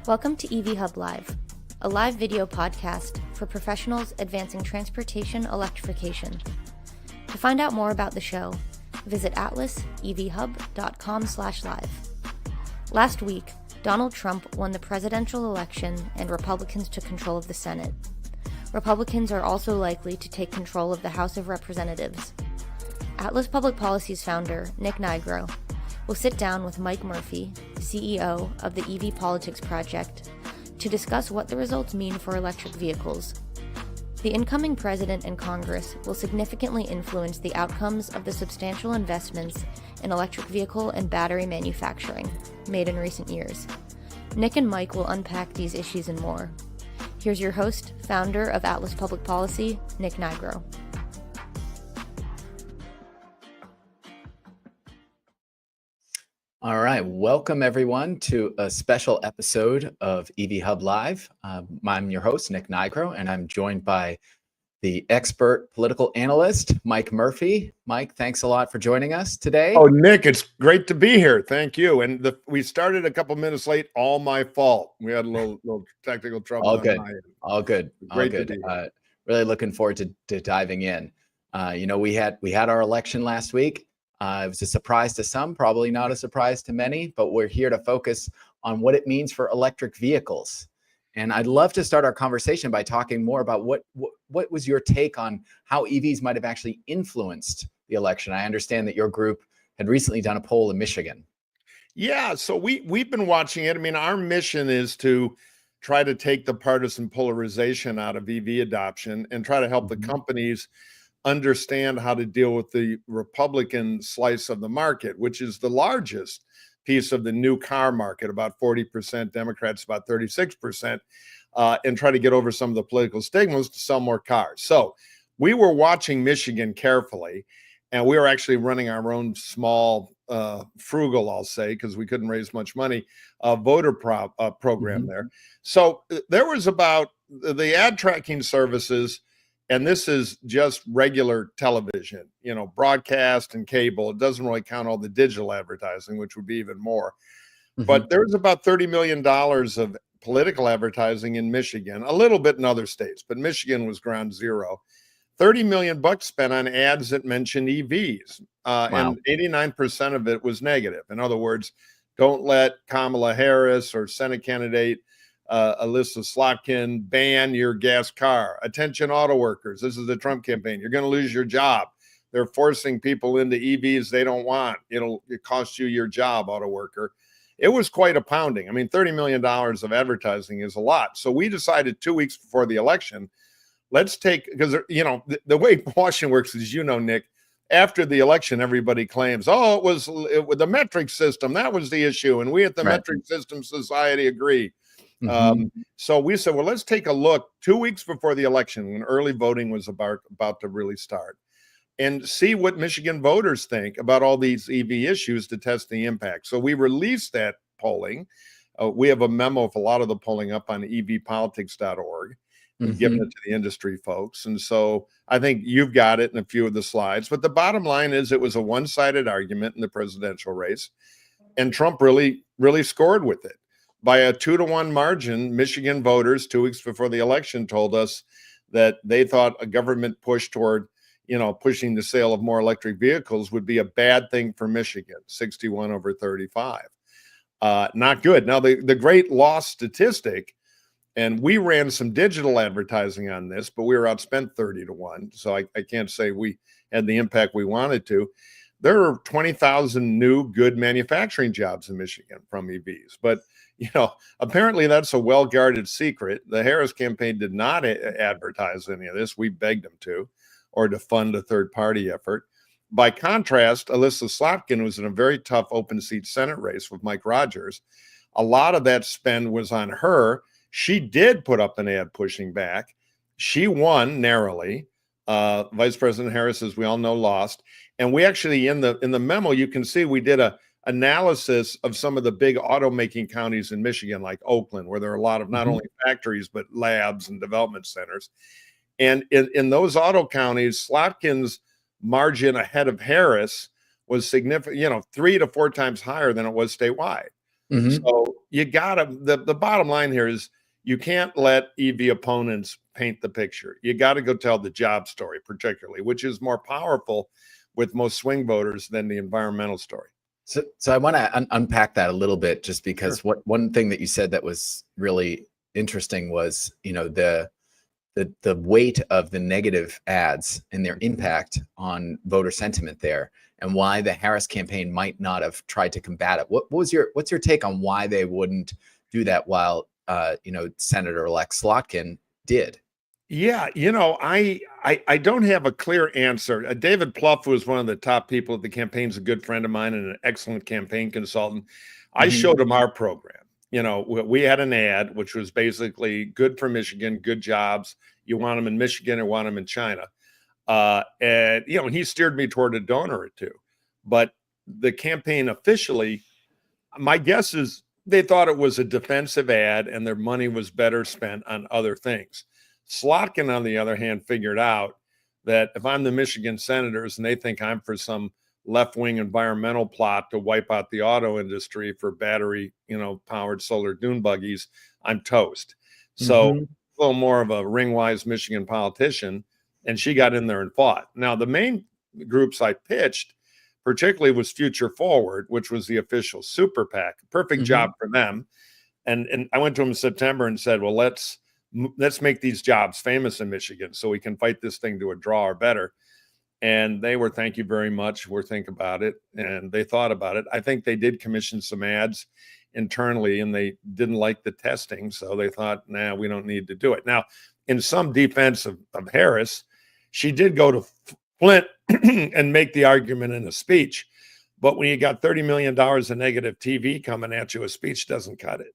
Welcome to EV Hub Live, a live video podcast for professionals advancing transportation electrification. To find out more about the show, visit atlasevhub.com/live. Last week, Donald Trump won the presidential election and Republicans took control of the Senate. Republicans are also likely to take control of the House of Representatives. Atlas Public Policy's founder, Nick Nigro, will sit down with Mike Murphy, CEO of the EV Politics Project, to discuss what the results mean for electric vehicles. The incoming president and Congress will significantly influence the outcomes of the substantial investments in electric vehicle and battery manufacturing made in recent years. Nick and Mike will unpack these issues and more. Here's your host, founder of Atlas Public Policy, Nick Nigro. All right, welcome everyone to a special episode of EV Hub Live. I'm your host, Nick Nigro, and I'm joined by the expert political analyst, Mike Murphy. Mike, thanks a lot for joining us today. Oh, Nick, it's great to be here. Thank you. And we started a couple minutes late. All my fault. We had a little technical trouble. All good. All good. Great all good. Really looking forward to diving in. We had our election last week. It was a surprise to some, probably not a surprise to many, but we're here to focus on what it means for electric vehicles. And I'd love to start our conversation by talking more about what was your take on how EVs might have actually influenced the election. I understand that your group had recently done a poll in Michigan. Yeah, so we've been watching it. I mean, our mission is to try to take the partisan polarization out of EV adoption and try to help the companies understand how to deal with the Republican slice of the market, which is the largest piece of the new car market, about 40%, Democrats about 36%, and try to get over some of the political stigmas to sell more cars. So we were watching Michigan carefully, and we were actually running our own small, frugal, I'll say, because we couldn't raise much money, voter program there. So there was about the ad tracking services. And this is just regular television, broadcast and cable. It doesn't really count all the digital advertising, which would be even more. But there's about $30 million of political advertising in Michigan, a little bit in other states, but Michigan was ground zero. $30 million spent on ads that mentioned EVs. Wow. And 89% of it was negative. In other words, don't let Kamala Harris or Senate candidate Alyssa Slotkin ban your gas car. Attention auto workers. This is the Trump campaign. You're going to lose your job. They're forcing people into EVs they don't want. It costs you your job, auto worker. It was quite a pounding. I mean, $30 million of advertising is a lot. So we decided 2 weeks before the election, let's take, because, the way Washington works is, Nick, after the election, everybody claims, it was the metric system. That was the issue. And we at the Metric System Society agree. So we said, well, let's take a look 2 weeks before the election when early voting was about to really start and see what Michigan voters think about all these EV issues to test the impact. So we released that polling. We have a memo of a lot of the polling up on evpolitics.org and given it to the industry folks. And so I think you've got it in a few of the slides, but the bottom line is it was a one-sided argument in the presidential race, and Trump really, really scored with it. By a 2-to-1 margin, Michigan voters 2 weeks before the election told us that they thought a government push toward, pushing the sale of more electric vehicles would be a bad thing for Michigan, 61 over 35. Not good. Now, the great loss statistic, and we ran some digital advertising on this, but we were outspent 30-to-1. So I can't say we had the impact we wanted to. There are 20,000 new good manufacturing jobs in Michigan from EVs, but apparently that's a well-guarded secret. The Harris campaign did not advertise any of this. We begged them to, or to fund a third-party effort. By contrast, Alyssa Slotkin was in a very tough open seat Senate race with Mike Rogers. A lot of that spend was on her. She did put up an ad pushing back. She won narrowly. Vice President Harris, as we all know, lost. And we actually, in the memo, you can see we did a analysis of some of the big automaking counties in Michigan, like Oakland, where there are a lot of not only factories, but labs and development centers. And in those auto counties, Slotkin's margin ahead of Harris was significant, 3 to 4 times higher than it was statewide. Mhm. So you gotta, the bottom line here is you can't let EV opponents paint the picture. You got to go tell the job story, particularly, which is more powerful with most swing voters than the environmental story. So I want to unpack that a little bit, just because Sure. one thing that you said that was really interesting was, the weight of the negative ads and their impact on voter sentiment there, and why the Harris campaign might not have tried to combat it. What's your take on why they wouldn't do that while Senator-elect Slotkin did? Yeah, I don't have a clear answer. David Plouffe, who was one of the top people at the campaign, is a good friend of mine and an excellent campaign consultant. I Mhm. showed him our program. We had an ad which was basically good for Michigan, good jobs. You want them in Michigan or want them in China. And he steered me toward a donor or two. But the campaign officially, my guess is they thought it was a defensive ad and their money was better spent on other things. Slotkin, on the other hand, figured out that if I'm the Michigan Senators and they think I'm for some left-wing environmental plot to wipe out the auto industry for battery, powered solar dune buggies, I'm toast. So Mhm. a little more of a ring-wise Michigan politician, and she got in there and fought. Now, the main groups I pitched, particularly, was Future Forward, which was the official super PAC. Perfect Mhm. job for them. And I went to them in September and said, well, let's make these jobs famous in Michigan so we can fight this thing to a draw or better. And they were, thank you very much. We'll think about it. And they thought about it. I think they did commission some ads internally and they didn't like the testing. So they thought, nah, we don't need to do it. Now, in some defense of Harris, she did go to Flint and make the argument in a speech. But when you got $30 million of negative TV coming at you, a speech doesn't cut it.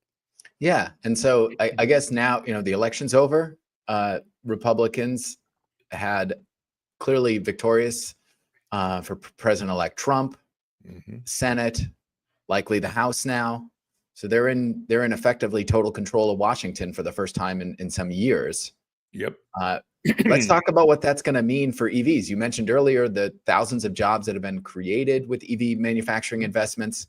Yeah. And so I guess now, the election's over. Republicans had clearly victorious for President-elect Trump, Senate, likely the House now. So they're in effectively total control of Washington for the first time in some years. Yep. Let's talk about what that's going to mean for EVs. You mentioned earlier the thousands of jobs that have been created with EV manufacturing investments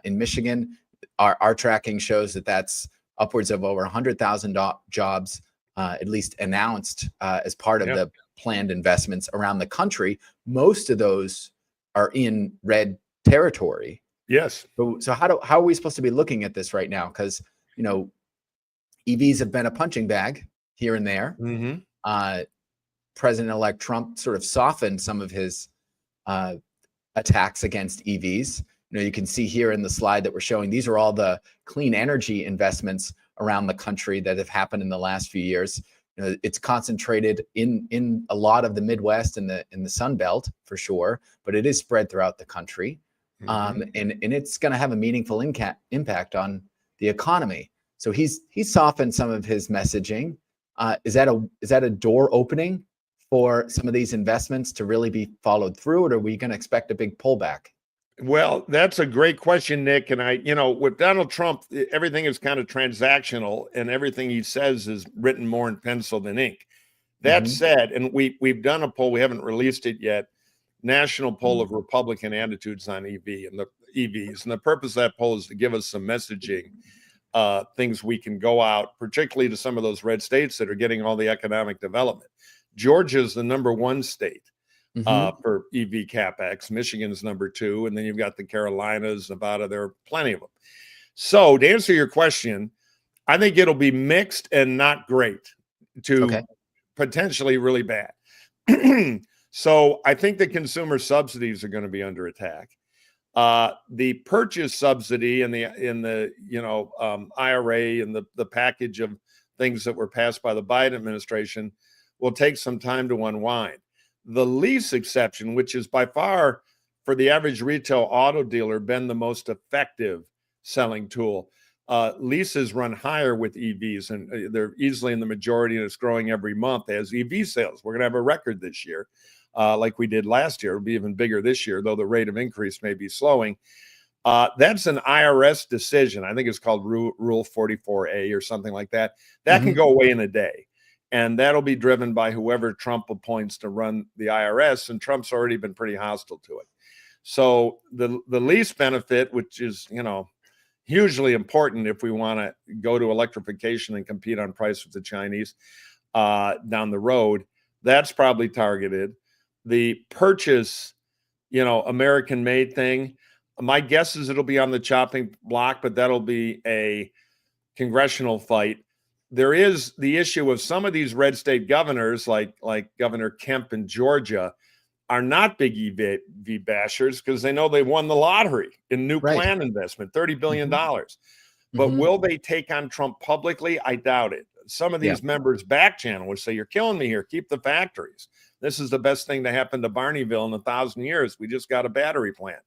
in Michigan. Our tracking shows that that's upwards of over 100,000 jobs, at least announced as part of the planned investments around the country. Most of those are in red territory. Yes. So how are we supposed to be looking at this right now? Because EVs have been a punching bag here and there. President-elect Trump sort of softened some of his attacks against EVs. You can see here in the slide that we're showing, these are all the clean energy investments around the country that have happened in the last few years. It's concentrated in a lot of the Midwest and the Sun Belt for sure, but it is spread throughout the country. And it's going to have a meaningful impact on the economy. So he's softened some of his messaging. Is that a door opening for some of these investments to really be followed through, or are we going to expect a big pullback? Well, that's a great question, Nick. And with Donald Trump, everything is kind of transactional and everything he says is written more in pencil than ink. That said, and we've done a poll, we haven't released it yet, national poll of Republican attitudes on EVs. And the purpose of that poll is to give us some messaging, things we can go out, particularly to some of those red states that are getting all the economic development. Georgia is the #1 state for EV CapEx. Michigan's #2, and then you've got the Carolinas, Nevada. There are plenty of them. So to answer your question, I think it'll be mixed and not great to potentially really bad. So I think the consumer subsidies are going to be under attack. The purchase subsidy in the IRA and the package of things that were passed by the Biden administration will take some time to unwind. The lease exception, which is by far for the average retail auto dealer been the most effective selling tool. Leases run higher with EVs, and they're easily in the majority, and it's growing every month as EV sales. We're going to have a record this year, like we did last year. It'll be even bigger this year, though the rate of increase may be slowing. That's an IRS decision. I think it's called Rule 44A or something like that. That can go away in a day. And that'll be driven by whoever Trump appoints to run the IRS. And Trump's already been pretty hostile to it. So the lease benefit, which is, hugely important if we want to go to electrification and compete on price with the Chinese down the road. That's probably targeted. The purchase, American made thing, my guess is it'll be on the chopping block, but that'll be a congressional fight. There is the issue of some of these red state governors, like Governor Kemp in Georgia, are not big EV bashers because they know they won the lottery in new plant investment, $30 billion. But will they take on Trump publicly? I doubt it. Some of these members back channel would say, you're killing me here. Keep the factories. This is the best thing to happen to Barneyville in 1,000 years. We just got a battery plant.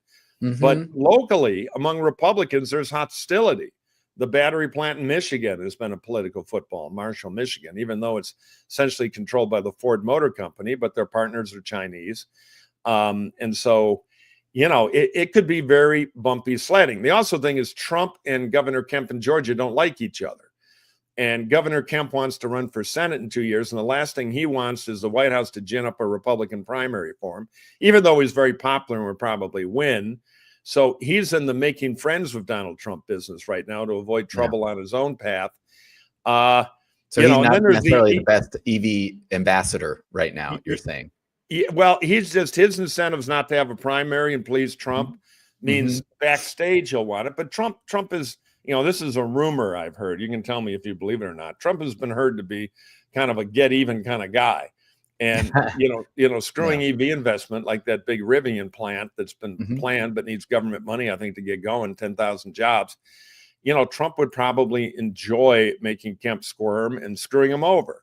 But locally, among Republicans, there's hostility. The battery plant in Michigan has been a political football, Marshall, Michigan, even though it's essentially controlled by the Ford Motor Company, but their partners are Chinese. And so, it could be very bumpy sledding. The also thing is Trump and Governor Kemp in Georgia don't like each other. And Governor Kemp wants to run for Senate in 2 years. And the last thing he wants is the White House to gin up a Republican primary for him, even though he's very popular and would probably win. So he's in the making friends with Donald Trump business right now to avoid trouble on his own path. So he's not necessarily the best EV ambassador right now, you're saying? Well, his incentives not to have a primary and please Trump means backstage he'll want it. But Trump is, this is a rumor I've heard. You can tell me if you believe it or not. Trump has been heard to be kind of a get even kind of guy. And, screwing EV investment like that big Rivian plant that's been planned but needs government money, I think, to get going, 10,000 jobs. Trump would probably enjoy making Kemp squirm and screwing him over.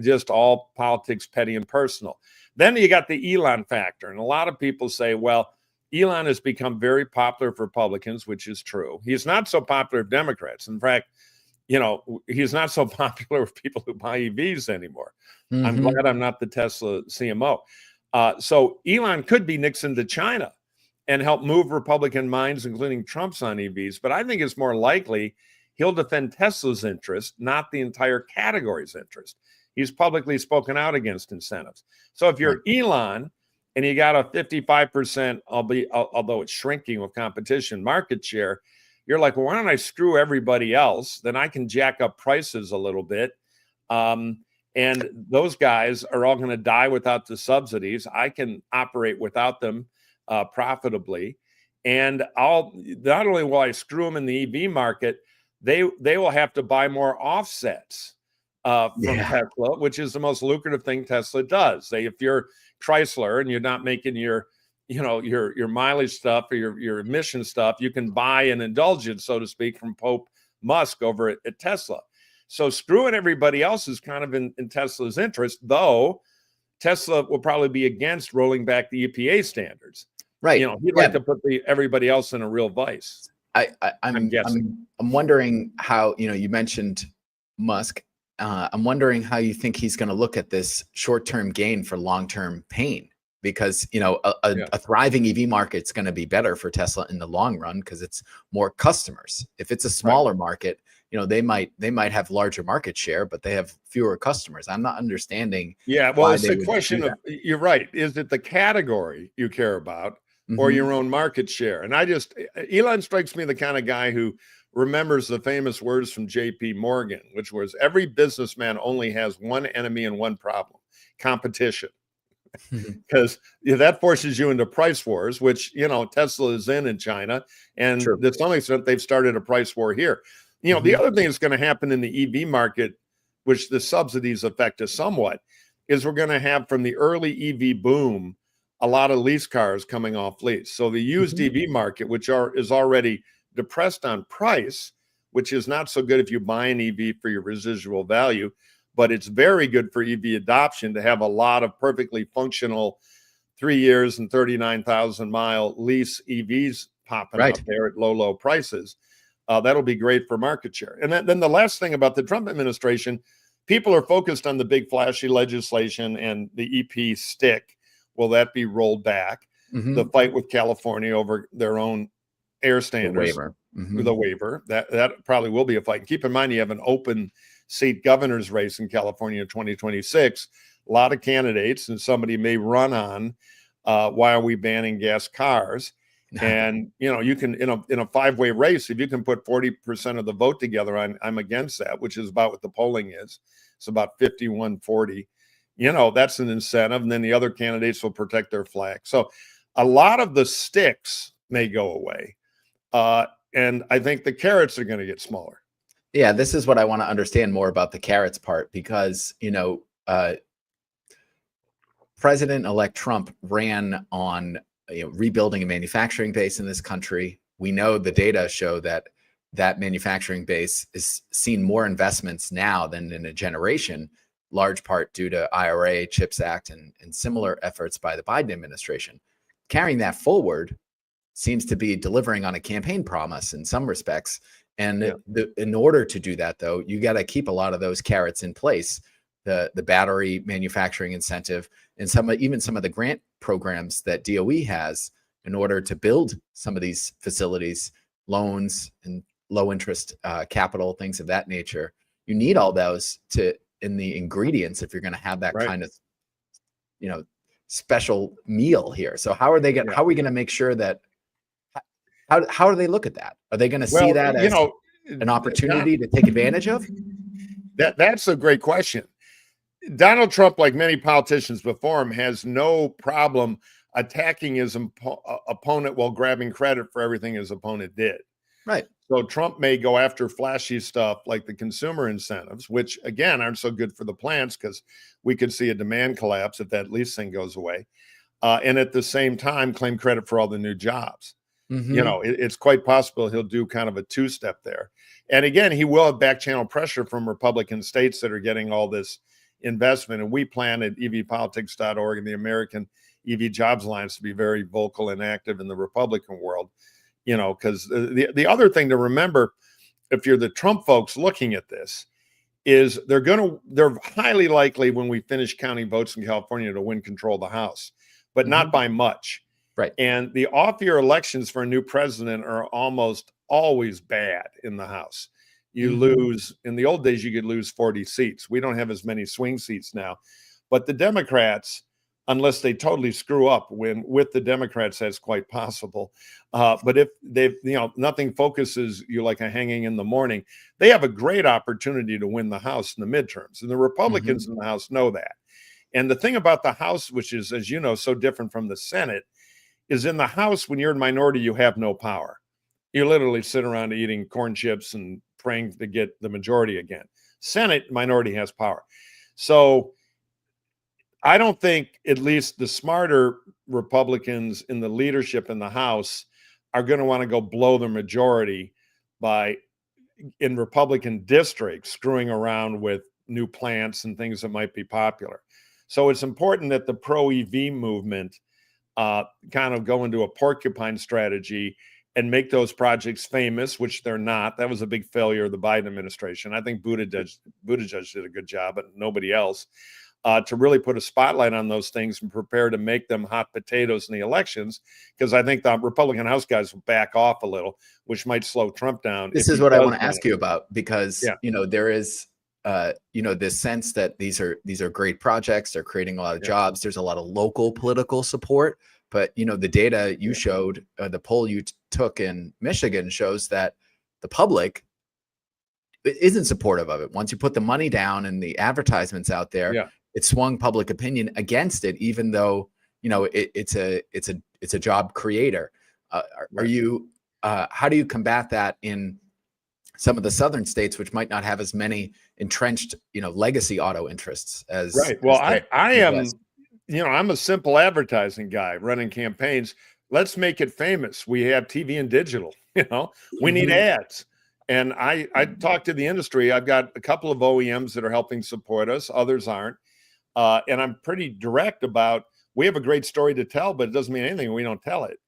Just all politics, petty and personal. Then you got the Elon factor. And a lot of people say, well, Elon has become very popular for Republicans, which is true. He's not so popular with Democrats. In fact, he's not so popular with people who buy EVs anymore. I'm glad I'm not the Tesla CMO. So Elon could be Nixon to China and help move Republican minds, including Trump's, on EVs. But I think it's more likely he'll defend Tesla's interest, not the entire category's interest. He's publicly spoken out against incentives. So if you're Elon and you got a 55%, although it's shrinking with competition, market share, you're like, well, why don't I screw everybody else? Then I can jack up prices a little bit. And those guys are all going to die without the subsidies. I can operate without them profitably. And not only will I screw them in the EV market, they will have to buy more offsets from Tesla, which is the most lucrative thing Tesla does. If you're Chrysler and you're not making your mileage stuff or your emission stuff, you can buy an indulgence, so to speak, from Pope Musk over at Tesla. So screwing everybody else is kind of in Tesla's interest, though Tesla will probably be against rolling back the EPA standards. Right. He'd like to put everybody else in a real vice. I'm guessing. I'm wondering how, you mentioned Musk. I'm wondering how you think he's going to look at this short-term gain for long-term pain. Because a thriving EV market is going to be better for Tesla in the long run because it's more customers. If it's a smaller market, they might have larger market share, but they have fewer customers. I'm not understanding. Yeah, well, it's a question of, you're right. Is it the category you care about or your own market share? And Elon strikes me the kind of guy who remembers the famous words from J.P. Morgan, which was, every businessman only has one enemy and one problem: competition. Because that forces you into price wars, which Tesla is in China, and to some extent they've started a price war here. The other thing that's going to happen in the EV market, which the subsidies affect us somewhat, is we're going to have, from the early EV boom, a lot of lease cars coming off lease. So the used EV market, which is already depressed on price, which is not so good if you buy an EV for your residual value, but it's very good for EV adoption to have a lot of perfectly functional 3 years and 39,000 mile lease EVs popping up there at low prices. That'll be great for market share. And then the last thing about the Trump administration, people are focused on the big flashy legislation and the EP stick. Will that be rolled back? The fight with California over their own air standards, the waiver, that probably will be a fight. And keep in mind, you have an open seat governor's race in California in 2026. A lot of candidates, and somebody may run on why are we banning gas cars? And you can in a five-way race, if you can put 40% of the vote together, I'm against that, which is about what the polling is. It's about 51-40. That's an incentive, and then the other candidates will protect their flag. So a lot of the sticks may go away, and I think the carrots are going to get smaller. Yeah, this is what I want to understand more about the carrots part, because President-elect Trump ran on rebuilding a manufacturing base in this country. We know the data show that manufacturing base is seeing more investments now than in a generation, large part due to IRA, CHIPS Act, and similar efforts by the Biden administration. Carrying that forward seems to be delivering on a campaign promise in some respects. And in order to do that, though, you got to keep a lot of those carrots in place. The battery manufacturing incentive, and even some of the grant programs that DOE has in order to build some of these facilities, loans and low interest capital, things of that nature. You need all those in the ingredients if you're going to have that kind of special meal here. So how are we going to make sure that how do they look at that? Are they going to see that as an opportunity to take advantage of? That's a great question. Donald Trump, like many politicians before him, has no problem attacking his opponent while grabbing credit for everything his opponent did. Right. So Trump may go after flashy stuff like the consumer incentives, which again aren't so good for the plants because we could see a demand collapse if that lease thing goes away, and at the same time claim credit for all the new jobs. It's quite possible he'll do kind of a two-step there. And again, he will have back channel pressure from Republican states that are getting all this investment. And we plan at evpolitics.org and the American EV Jobs Alliance to be very vocal and active in the Republican world, because the other thing to remember, if you're the Trump folks looking at this, is they're highly likely when we finish counting votes in California to win control of the House, but not by much. Right. And the off-year elections for a new president are almost always bad in the House. You lose, in the old days, you could lose 40 seats. We don't have as many swing seats now. But the Democrats, unless they totally screw up, with the Democrats, that's quite possible. But if they've, nothing focuses you like a hanging in the morning, they have a great opportunity to win the House in the midterms. And the Republicans in the House know that. And the thing about the House, which is, as you know, so different from the Senate, is in the House, when you're in minority, you have no power. You literally sit around eating corn chips and praying to get the majority again. Senate, minority has power. So I don't think at least the smarter Republicans in the leadership in the House are going to want to go blow the majority by, in Republican districts, screwing around with new plants and things that might be popular. So it's important that the pro-EV movement kind of go into a porcupine strategy and make those projects famous, which they're not. That was a big failure of the Biden administration. I think Buttigieg did a good job, but nobody else, to really put a spotlight on those things and prepare to make them hot potatoes in the elections, because I think the Republican House guys will back off a little, which might slow Trump down. This is what I want to ask you about, because there is this sense that these are great projects. They're creating a lot of jobs. There's a lot of local political support. But, the data you showed, the poll you took in Michigan shows that the public isn't supportive of it. Once you put the money down and the advertisements out there, it swung public opinion against it, even though, it's a job creator. Are you how do you combat that in some of the southern states, which might not have as many entrenched, legacy auto interests as Well, as I am. I'm a simple advertising guy running campaigns. Let's make it famous. We have TV and digital, we need ads. And I talk to the industry. I've got a couple of OEMs that are helping support us. Others aren't. And I'm pretty direct about, we have a great story to tell, but it doesn't mean anything when we don't tell it.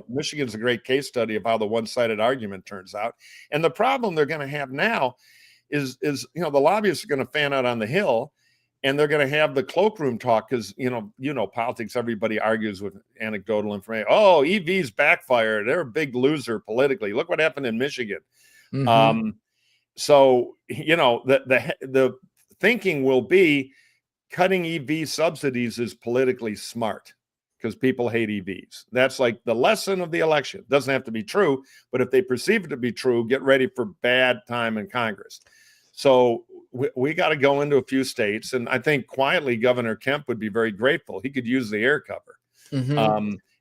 Michigan's a great case study of how the one-sided argument turns out. And the problem they're going to have now is the lobbyists are going to fan out on the Hill. And they're going to have the cloakroom talk because, politics, everybody argues with anecdotal information. Oh, EVs backfired. They're a big loser politically. Look what happened in Michigan. So, the thinking will be cutting EV subsidies is politically smart because people hate EVs. That's like the lesson of the election. It doesn't have to be true, but if they perceive it to be true, get ready for bad time in Congress. So we got to go into a few states, and I think quietly Governor Kemp would be very grateful. He could use the air cover.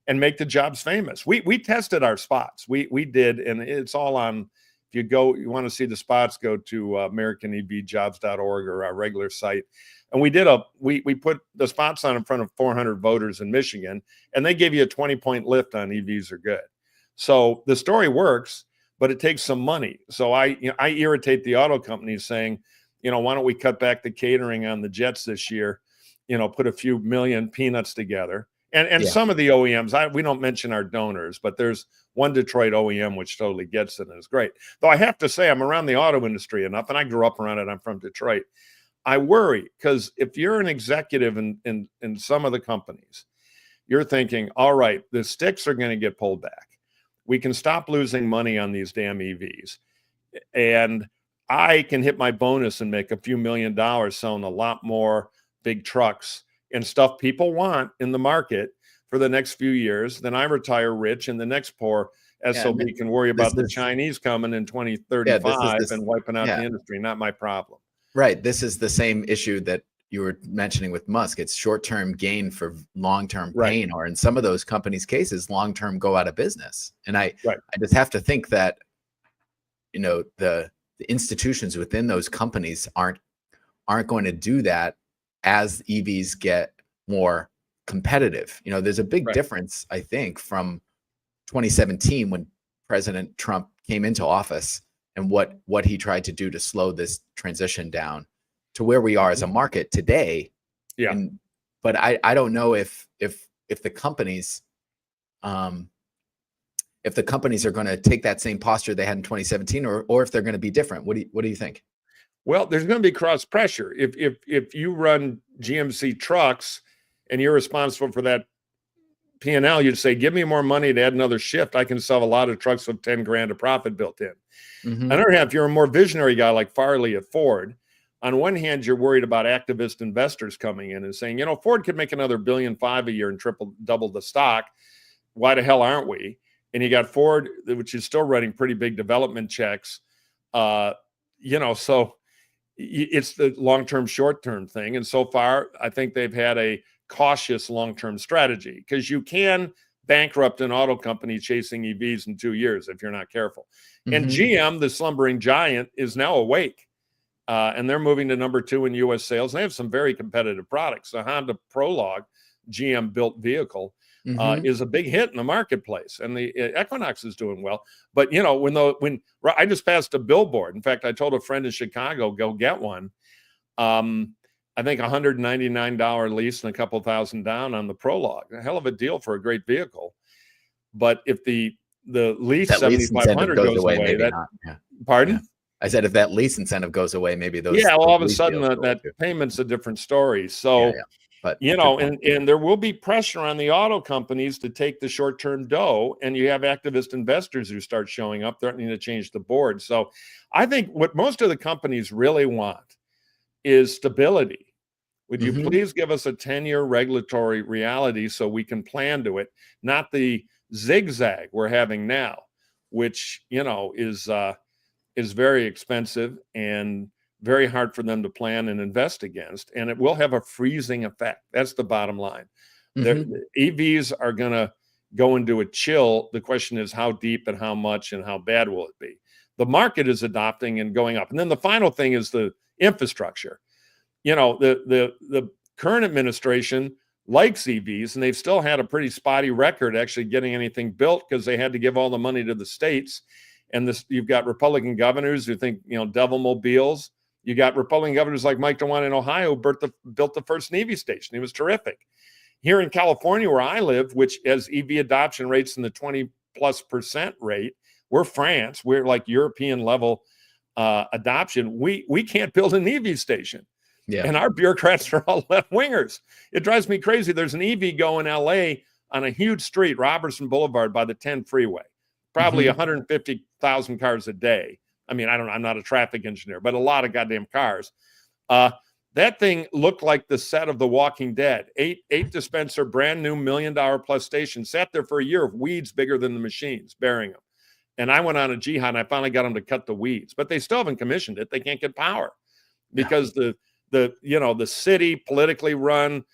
And make the jobs famous. We tested our spots. We did, and it's all on. If you want to see the spots, go to AmericanEVJobs.org or our regular site. And we put the spots on in front of 400 voters in Michigan, and they give you a 20-point lift on EVs are good. So the story works, but it takes some money. So I irritate the auto companies saying, why don't we cut back the catering on the jets this year? Put a few million peanuts together. And some of the OEMs, we don't mention our donors, but there's one Detroit OEM which totally gets it and is great. Though I have to say, I'm around the auto industry enough, and I grew up around it. I'm from Detroit. I worry because if you're an executive in some of the companies, you're thinking, all right, the sticks are going to get pulled back. We can stop losing money on these damn EVs. And I can hit my bonus and make a few $1 million selling a lot more big trucks and stuff people want in the market for the next few years. Then I retire rich, and the next poor SOB can worry about the Chinese coming in 2035 and wiping out the industry. Not my problem. Right. This is the same issue that you were mentioning with Musk. It's short-term gain for long-term pain, or in some of those companies' cases, long-term go out of business. And I just have to think that, the institutions within those companies aren't going to do that as EVs get more competitive. There's a big difference, I think, from 2017 when President Trump came into office and what he tried to do to slow this transition down to where we are as a market today. Yeah. But I don't know if the companies are going to take that same posture they had in 2017, or if they're going to be different. What do you think? Well, there's going to be cross pressure. If you run GMC trucks and you're responsible for that P&L, you'd say, give me more money to add another shift. I can sell a lot of trucks with 10 grand of profit built in. On the other hand, if you're a more visionary guy like Farley at Ford, on one hand, you're worried about activist investors coming in and saying, Ford could make another $1.5 billion a year and double the stock. Why the hell aren't we? And you got Ford, which is still running pretty big development checks. So it's the long-term, short-term thing. And so far, I think they've had a cautious long-term strategy, because you can bankrupt an auto company chasing EVs in 2 years if you're not careful. And GM, the slumbering giant, is now awake. And they're moving to number 2 in U.S. sales. They have some very competitive products. The Honda Prologue, GM-built vehicle, is a big hit in the marketplace, and the Equinox is doing well. But when I just passed a billboard, in fact, I told a friend in Chicago, go get one. I think $199 lease and a couple thousand down on the Prologue. A hell of a deal for a great vehicle. But if the lease $7,500 goes away, maybe not. Yeah. Pardon? Yeah. I said if that lease incentive goes away, maybe those. Yeah, well, all of a sudden that payment's a different story. So. But and there will be pressure on the auto companies to take the short-term dough, and you have activist investors who start showing up threatening to change the board. So I think what most of the companies really want is stability. Would you please give us a 10-year regulatory reality so we can plan to it, not the zigzag we're having now, which is very expensive and very hard for them to plan and invest against, and it will have a freezing effect. That's the bottom line. The EVs are going to go into a chill. The question is how deep and how much and how bad will it be? The market is adopting and going up. And then the final thing is the infrastructure. The current administration likes EVs, and they've still had a pretty spotty record actually getting anything built because they had to give all the money to the states. And you've got Republican governors who think, devil mobiles. You got Republican governors like Mike DeWine in Ohio who built the first EV station. He was terrific. Here in California, where I live, which has EV adoption rates in the 20+% rate, we're France. We're like European level adoption. We can't build an EV station. Yeah. And our bureaucrats are all left-wingers. It drives me crazy. There's an EV go in LA on a huge street, Robertson Boulevard, by the 10 freeway. Probably 150,000 cars a day. I mean, I don't know. I'm not a traffic engineer, but a lot of goddamn cars. That thing looked like the set of The Walking Dead. Eight dispenser, brand new $1 million plus station, sat there for a year of weeds bigger than the machines, burying them. And I went on a jihad and I finally got them to cut the weeds, but they still haven't commissioned it. They can't get power because the city politically run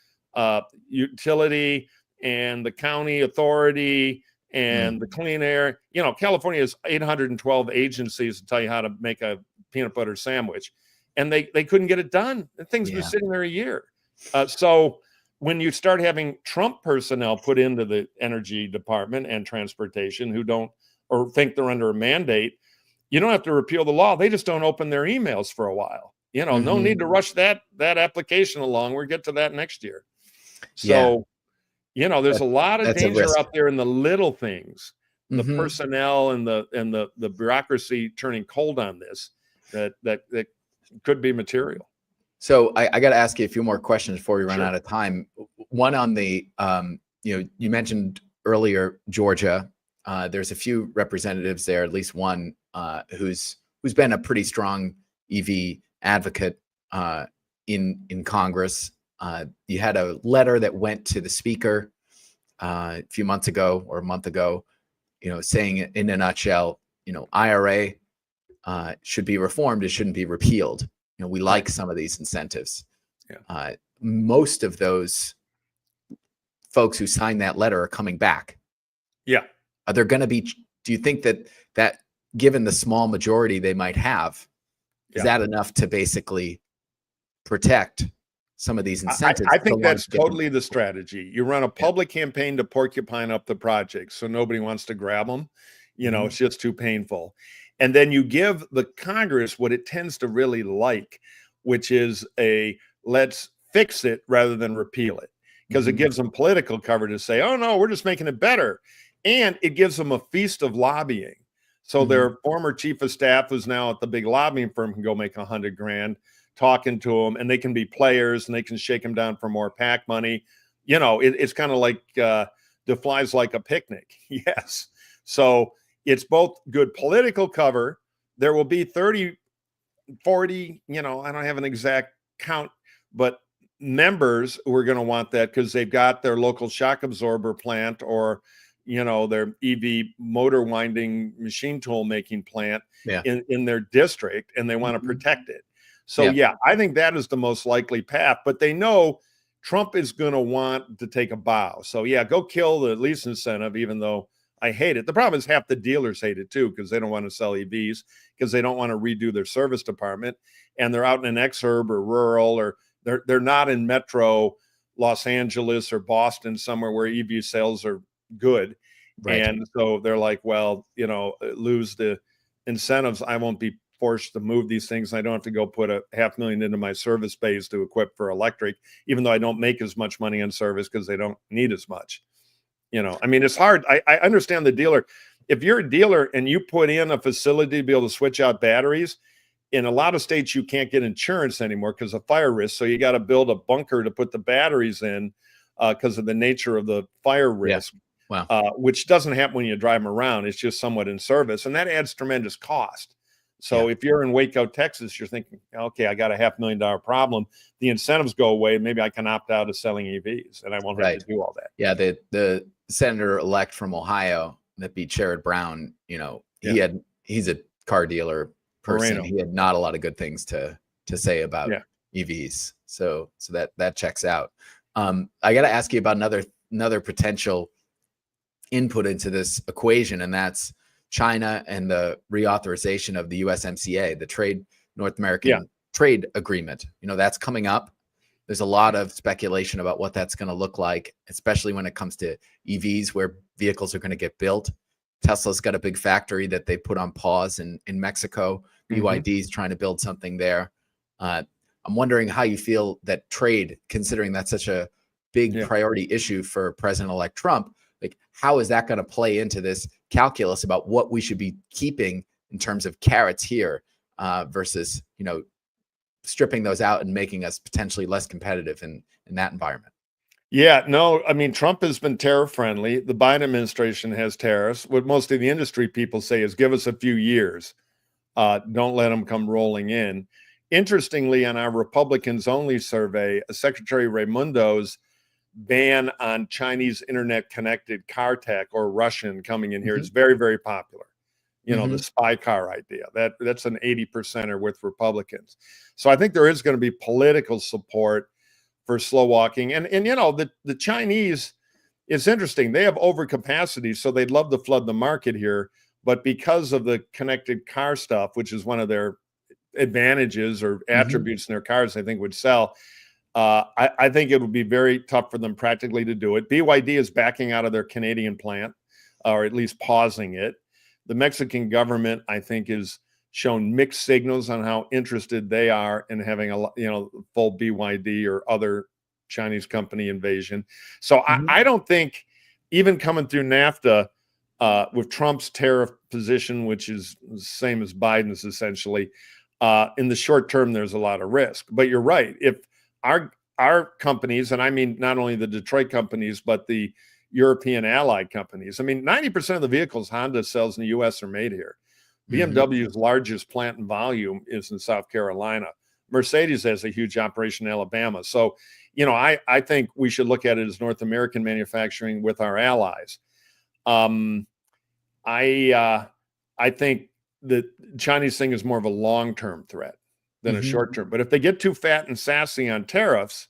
utility and the county authority and the clean air, California has 812 agencies to tell you how to make a peanut butter sandwich. And they couldn't get it done. The thing's been sitting there a year. So when you start having Trump personnel put into the energy department and transportation who don't or think they're under a mandate, you don't have to repeal the law. They just don't open their emails for a while. No need to rush that application along. We'll get to that next year. So, there's a lot of danger out there in the little things, the personnel and the bureaucracy turning cold on this that could be material. So I got to ask you a few more questions before we run out of time. One on the, you mentioned earlier Georgia. There's a few representatives there, at least one who's been a pretty strong EV advocate in Congress. You had a letter that went to the speaker a few months ago or a month ago, saying in a nutshell, IRA should be reformed. It shouldn't be repealed. We like some of these incentives. Most of those folks who signed that letter are coming back. Are there going to be, do you think that given the small majority they might have, is that enough to basically protect some of these incentives? I think that's totally the strategy. You run a public campaign to porcupine up the projects so nobody wants to grab them. It's just too painful. And then you give the Congress what it tends to really like, which is let's fix it rather than repeal it, because it gives them political cover to say, oh, no, we're just making it better. And it gives them a feast of lobbying. So their former chief of staff, who's now at the big lobbying firm, can go make $100,000 talking to them, and they can be players and they can shake them down for more PAC money. It's kind of like the flies like a picnic. Yes. So it's both good political cover. There will be 30, 40, I don't have an exact count, but members who are going to want that because they've got their local shock absorber plant or, their EV motor winding machine tool making plant in their district, and they want to protect it. So, I think that is the most likely path, but they know Trump is going to want to take a bow. So, go kill the lease incentive, even though I hate it. The problem is half the dealers hate it too, because they don't want to sell EVs, because they don't want to redo their service department, and they're out in an exurb or rural, or they're not in metro Los Angeles or Boston, somewhere where EV sales are good. And so they're like, well, lose the incentives. I won't be forced to move these things. I don't have to go put $500,000 into my service bays to equip for electric, even though I don't make as much money in service because they don't need as much. It's hard. I understand the dealer. If you're a dealer and you put in a facility to be able to switch out batteries, in a lot of states, you can't get insurance anymore because of fire risk. So you got to build a bunker to put the batteries in because of the nature of the fire risk, which doesn't happen when you drive them around. It's just somewhat in service. And that adds tremendous cost. So if you're in Waco, Texas, you're thinking, okay, I got a $500,000 problem. The incentives go away. Maybe I can opt out of selling EVs and I won't have to do all that. Yeah. The senator-elect from Ohio that beat Sherrod Brown, he's a car dealer person. Moreno. He had not a lot of good things to say about EVs. So that checks out. I got to ask you about another potential input into this equation, and that's China and the reauthorization of the USMCA, the North American Trade Agreement. That's coming up. There's a lot of speculation about what that's going to look like, especially when it comes to EVs, where vehicles are going to get built. Tesla's got a big factory that they put on pause in Mexico. BYD is trying to build something there. I'm wondering how you feel that trade, considering that's such a big priority issue for President-elect Trump, like how is that going to play into this calculus about what we should be keeping in terms of carrots here versus, stripping those out and making us potentially less competitive in that environment? Yeah, no, Trump has been tariff friendly. The Biden administration has tariffs. What most of the industry people say is give us a few years. Don't let them come rolling in. interestingly, on our Republicans only survey, Secretary Raimundo's ban on Chinese internet connected car tech or Russian coming in here is very, very popular. You know, the spy car idea, that's an 80%er with Republicans. So I think there is going to be political support for slow walking. And you know, the Chinese, it's interesting. They have overcapacity, so they'd love to flood the market here. But because of the connected car stuff, which is one of their advantages or attributes in their cars, I think would sell. I think it would be very tough for them practically to do it. BYD is backing out of their Canadian plant, or at least pausing it. The Mexican government, I think, has shown mixed signals on how interested they are in having a full BYD or other Chinese company invasion. So I don't think, even coming through NAFTA with Trump's tariff position, which is the same as Biden's essentially, in the short term, there's a lot of risk. But you're right. If our companies, and I mean not only the Detroit companies, but the European allied companies, I mean, 90% of the vehicles Honda sells in the U.S. are made here. BMW's largest plant in volume is in South Carolina. Mercedes has a huge operation in Alabama. So, you know, I think we should look at it as North American manufacturing with our allies. I think the Chinese thing is more of a long-term threat than a short-term. But if they get too fat and sassy on tariffs,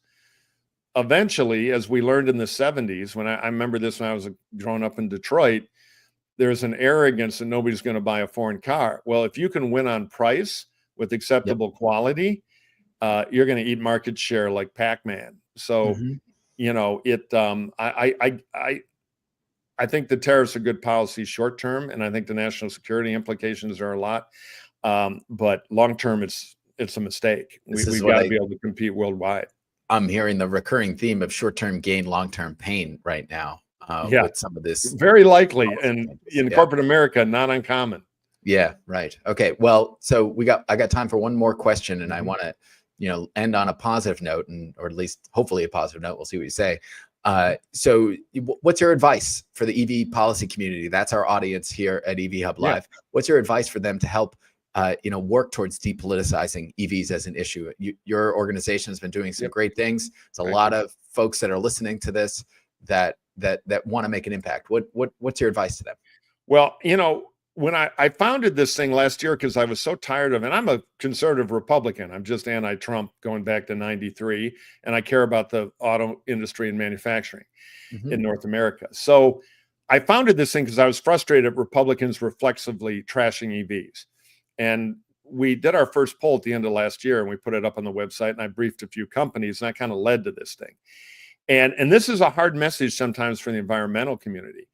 eventually, as we learned in the 70s, when I remember this when I was growing up in Detroit, there's an arrogance that nobody's going to buy a foreign car. Well, if you can win on price with acceptable quality, you're going to eat market share like Pac-Man. So, you know, I think the tariffs are good policy short term, and I think the national security implications are a lot. But long term, it's a mistake. We've got to be able to compete worldwide. I'm hearing the recurring theme of short-term gain, long-term pain right now. With some of this, very likely, and in corporate America, not uncommon. Yeah, right. Okay, well, so I got time for one more question, and I want to, end on a positive note, or at least hopefully a positive note. We'll see what you say. So what's your advice for the EV policy community? That's our audience here at EV Hub Live. What's your advice for them to help, work towards depoliticizing EVs as an issue? Your organization has been doing some great things. There's a lot of folks that are listening to this that want to make an impact. What's your advice to them? Well, when I founded this thing last year, because I was so tired of it, and I'm a conservative Republican. I'm just anti-Trump going back to 93, and I care about the auto industry and manufacturing in North America. So I founded this thing because I was frustrated at Republicans reflexively trashing EVs. And we did our first poll at the end of last year, and we put it up on the website, and I briefed a few companies, and that kind of led to this thing. And this is a hard message sometimes for the environmental community.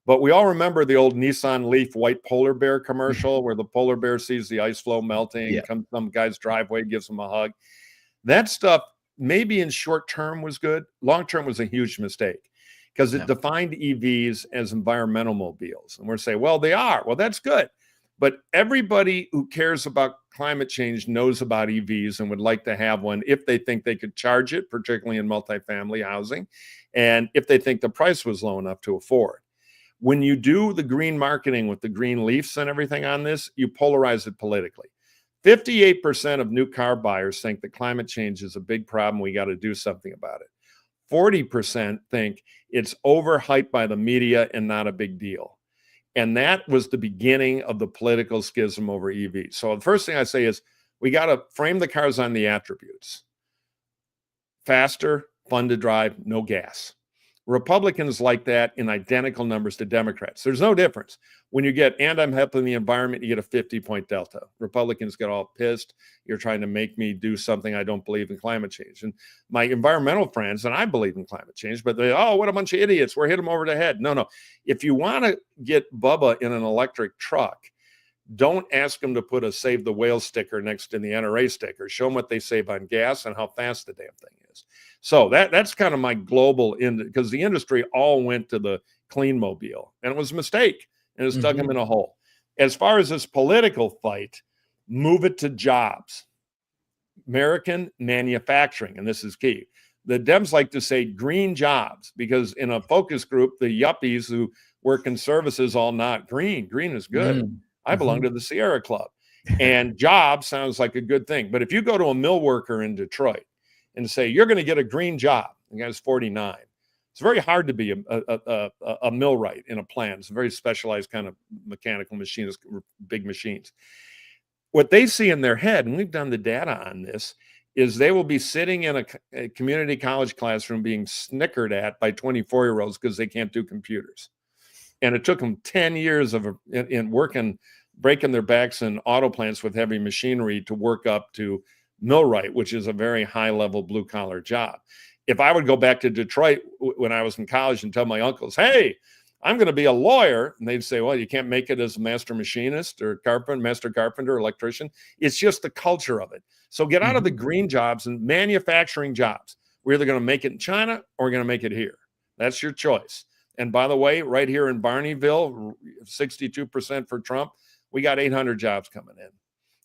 But we all remember the old Nissan Leaf white polar bear commercial where the polar bear sees the ice floe melting, comes some guy's driveway, gives him a hug. That stuff maybe in short term was good. Long term was a huge mistake because it defined EVs as environmental mobiles. And we're saying, well, they are. Well, that's good. But everybody who cares about climate change knows about EVs and would like to have one if they think they could charge it, particularly in multifamily housing, and if they think the price was low enough to afford. When you do the green marketing with the green leafs and everything on this, you polarize it politically. 58% of new car buyers think that climate change is a big problem. We got to do something about it. 40% think it's overhyped by the media and not a big deal. And that was the beginning of the political schism over EVs. So the first thing I say is we got to frame the cars on the attributes. Faster, fun to drive, no gas. Republicans like that in identical numbers to Democrats. There's no difference. When you get, and I'm helping the environment, you get a 50-point delta. Republicans get all pissed. You're trying to make me do something I don't believe in climate change. And my environmental friends, and I believe in climate change, but they, what a bunch of idiots. We're hitting them over the head. No. If you want to get Bubba in an electric truck, don't ask them to put a Save the Whale sticker next to the NRA sticker. Show them what they save on gas and how fast the damn thing is. So that's kind of my global because the industry all went to the clean mobile, and it was a mistake, and it's dug them in a hole. As far as this political fight, move it to jobs. American manufacturing, and this is key. The Dems like to say green jobs because in a focus group, the yuppies who work in services all not green. Green is good. I belong to the Sierra Club. And job sounds like a good thing. But if you go to a mill worker in Detroit and say, you're going to get a green job, the guy's 49. It's very hard to be a millwright in a plant. It's a very specialized kind of mechanical machines, big machines. What they see in their head, and we've done the data on this, is they will be sitting in a community college classroom being snickered at by 24-year-olds because they can't do computers. And it took them 10 years of in working, breaking their backs in auto plants with heavy machinery to work up to millwright, which is a very high-level blue-collar job. If I would go back to Detroit when I was in college and tell my uncles, hey, I'm going to be a lawyer, and they'd say, well, you can't make it as a master machinist or master carpenter, electrician. It's just the culture of it. So get out of the green jobs and manufacturing jobs. We're either going to make it in China or we're going to make it here. That's your choice. And by the way, right here in Barneyville, 62% for Trump, we got 800 jobs coming in.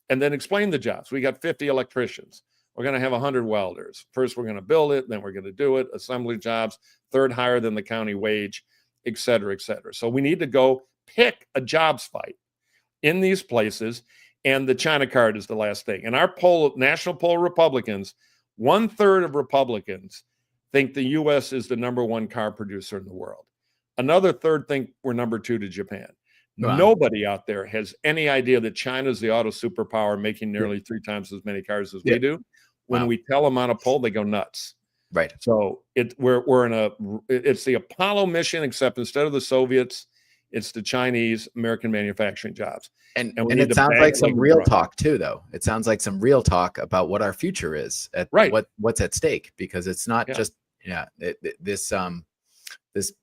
And then explain the jobs. We got 50 electricians. We're going to have 100 welders. First, we're going to build it. Then we're going to do it. Assembly jobs, third higher than the county wage, et cetera, et cetera. So we need to go pick a jobs fight in these places. And the China card is the last thing. And our poll, national poll Republicans, 1/3 of Republicans think the U.S. is the #1 car producer in the world. Another third think we're #2 to Japan. Wow. Nobody out there has any idea that China is the auto superpower, making nearly 3 times as many cars as we do. When we tell them on a poll, they go nuts. Right. So we're in it's the Apollo mission, except instead of the Soviets, it's the Chinese American manufacturing jobs. And it sounds like some real talk too, though. It sounds like some real talk about what our future is, what's at stake, because it's not just this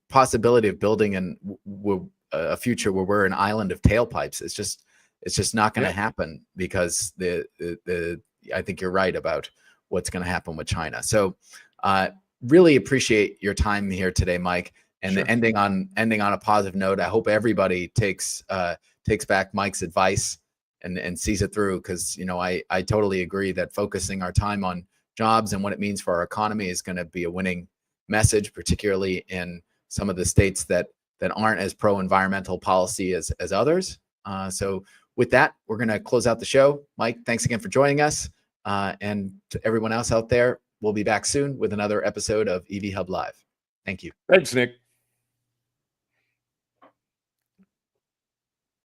possibility of building a future where we're an island of tailpipes. It's just not going to happen, because I think you're right about what's going to happen with China. So really appreciate your time here today, Mike. And ending on a positive note, I hope everybody takes back Mike's advice and sees it through, because I totally agree that focusing our time on jobs and what it means for our economy is going to be a winning message, particularly in some of the states that aren't as pro-environmental policy as others. So with that, we're going to close out the show. Mike, thanks again for joining us. And to everyone else out there, we'll be back soon with another episode of EV Hub Live. Thank you. Thanks, Nick.